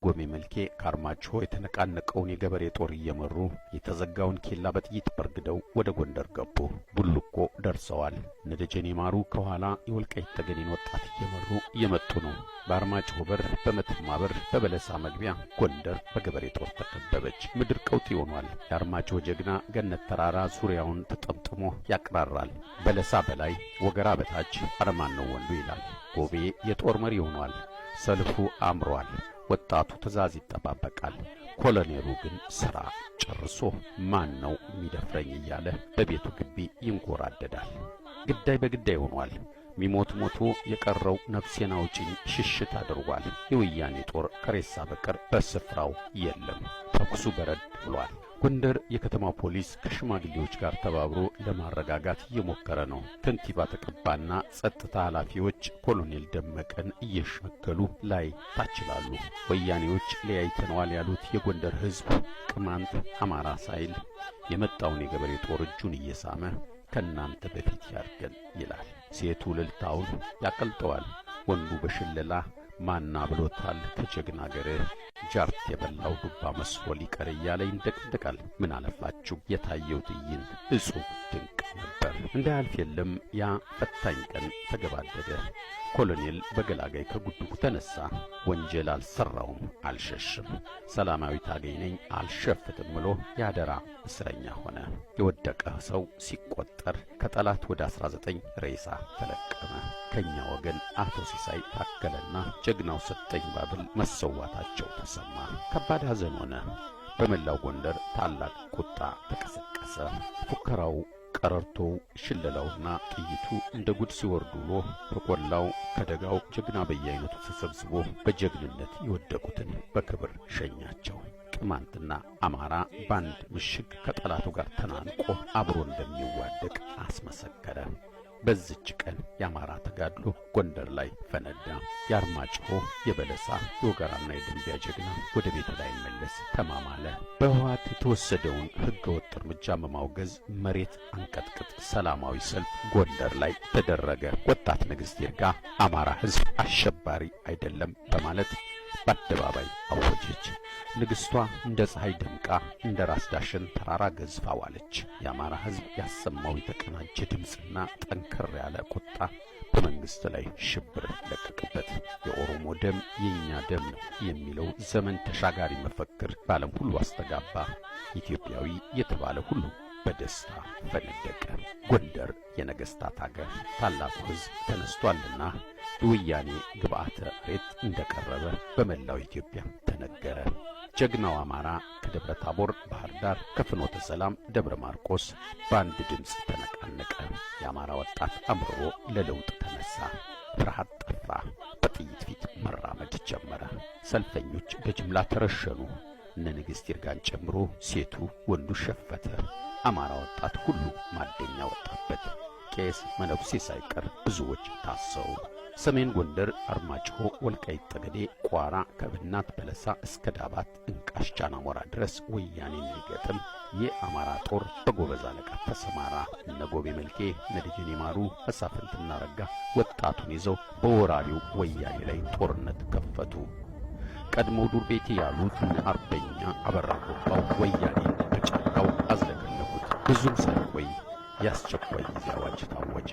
ጎሜ መልኬ ከአርማጭሆ የተነቃነቀውን የገበሬ ጦር እየመሩ የተዘጋውን ኬላ በጥይት በርግደው ወደ ጎንደር ገቡ። ቡልኮ ደርሰዋል። ነደጀኔ ማሩ ከኋላ የወልቃይት ጠገዴን ወጣት እየመሩ እየመጡ ነው። በአርማጭሆ በር፣ በመተማ በር፣ በበለሳ መግቢያ ጎንደር በገበሬ ጦር ተከበበች። ምድር ቀውጢ ሆኗል። የአርማጭሆ ጀግና ገነት ተራራ ዙሪያውን ተጠምጥሞ ያቅራራል። በለሳ በላይ ወገራ በታች አረማን ነው ወንዱ ይላል። ጎቤ የጦር መሪ ሆኗል። ሰልፉ አምሯል። ወጣቱ ትዕዛዝ ይጠባበቃል። ኮሎኔሉ ግን ሥራ ጨርሶ ማን ነው የሚደፍረኝ እያለ በቤቱ ግቢ ይንጎራደዳል። ግዳይ በግዳይ ሆኗል። ሚሞት ሞቶ የቀረው ነፍሴን አውጪኝ ሽሽት አድርጓል። የወያኔ ጦር ከሬሳ በቀር በስፍራው የለም። ተኩሱ በረድ ብሏል። ጎንደር የከተማው ፖሊስ ከሽማግሌዎች ጋር ተባብሮ ለማረጋጋት እየሞከረ ነው። ከንቲባ ተቀባና ጸጥታ ኃላፊዎች ኮሎኔል ደመቀን እየሸመገሉ ላይ ታችላሉ። ወያኔዎች ለያይተነዋል ያሉት የጎንደር ሕዝብ ቅማንት አማራ ሳይል የመጣውን የገበሬ ጦር እጁን እየሳመ ከናንተ በፊት ያርገን ይላል። ሴቱ ልልታውን ያቀልጠዋል። ወንዱ በሽለላ ማና ብሎታል ከጀግና አገር ጃርት የበላው ዱባ መስሎ ሊቀር እያለ ይንደቅደቃል። ምን አለፋችሁ የታየው ትዕይንት እጹብ ድንቅ ነበር። እንዳያልፍ የለም ያ ፈታኝ ቀን ተገባደደ። ኮሎኔል በገላጋይ ከጉድጉ ተነሳ። ወንጀል አልሰራውም፣ አልሸሽም፣ ሰላማዊ ታገኝ ነኝ፣ አልሸፍትም ብሎ ያደራ እስረኛ ሆነ። የወደቀ ሰው ሲቆጠር ከጠላት ወደ 19 ሬሳ ተለቀመ። ከኛ ወገን አቶ ሲሳይ ታከለና ጀግናው ሰጠኝ ባብል መሰዋታቸው ተሰማ። ከባድ ሐዘን ሆነ። በመላው ጎንደር ታላቅ ቁጣ ተቀሰቀሰ። ፉከራው፣ ቀረርቶው፣ ሽለላውና ጥይቱ እንደ ጉድ ሲወርዱ ውሎ ከቆላው ከደጋው ጀግና በየአይነቱ ተሰብስቦ በጀግንነት የወደቁትን በክብር ሸኛቸው። ቅማንትና አማራ ባንድ ምሽግ ከጠላቱ ጋር ተናንቆ አብሮ እንደሚዋደቅ አስመሰከረ። በዚች ቀን የአማራ ተጋድሎ ጎንደር ላይ ፈነዳ። የአርማጭሆ፣ የበለሳ፣ የወገራና የደንቢያ ጀግና ወደ ቤቱ ላይ መለስ ተማማለ። በህወሓት የተወሰደውን ህገወጥ እርምጃ በማውገዝ መሬት አንቀጥቅጥ ሰላማዊ ሰልፍ ጎንደር ላይ ተደረገ። ወጣት ንግሥት ይርጋ አማራ ህዝብ አሸባሪ አይደለም በማለት በአደባባይ አወጀች። ንግሥቷ እንደ ፀሐይ ደምቃ እንደ ራስ ዳሽን ተራራ ገዝፋ ዋለች። የአማራ ህዝብ ያሰማው የተቀናጀ ድምፅና ጠንከር ያለ ቁጣ በመንግስት ላይ ሽብር ለቀቀበት። የኦሮሞ ደም የኛ ደም ነው የሚለው ዘመን ተሻጋሪ መፈክር በዓለም ሁሉ አስተጋባ። ኢትዮጵያዊ የተባለ ሁሉ በደስታ ፈነደቀ። ጎንደር የነገስታት አገር፣ ታላቁ ህዝብ ተነስቷልና የወያኔ ግብዓተ መሬት እንደቀረበ በመላው ኢትዮጵያ ተነገረ። ጀግናው አማራ ከደብረ ታቦር፣ ባህር ዳር፣ ከፍኖተ ሰላም፣ ደብረ ማርቆስ በአንድ ድምፅ ተነቃነቀ። የአማራ ወጣት አምርሮ ለለውጥ ተነሳ። ፍርሃት ጠፋ። በጥይት ፊት መራመድ ጀመረ። ሰልፈኞች በጅምላ ተረሸኑ። እነ ንግሥት ይርጋን ጨምሮ ሴቱ ወንዱ ሸፈተ። አማራ ወጣት ሁሉ ማደኛ ወጣበት። ቄስ መነኩሴ ሳይቀር ብዙዎች ታሰሩ። ሰሜን ጎንደር አርማጭሆ፣ ወልቃይት ጠገዴ፣ ቋራ ከብናት በለሳ እስከ ዳባት እንቃሽ ጃናሞራ ድረስ ወያኔን ሊገጥም የአማራ ጦር በጎበዝ አለቃ ተሰማራ። እነ ጎቤ መልኬ፣ ነደጀኔ ማሩ፣ መሳፍንትና ረጋ ወጣቱን ይዘው በወራሪው ወያኔ ላይ ጦርነት ከፈቱ። ቀድሞው ዱር ቤቴ ያሉት አርበኛ አበራ ጎባው ወያኔን በጫካው አዝለቀለቁት። ብዙም ሳይቆይ ያስቸኳይ ጊዜ አዋጅ ታወጀ።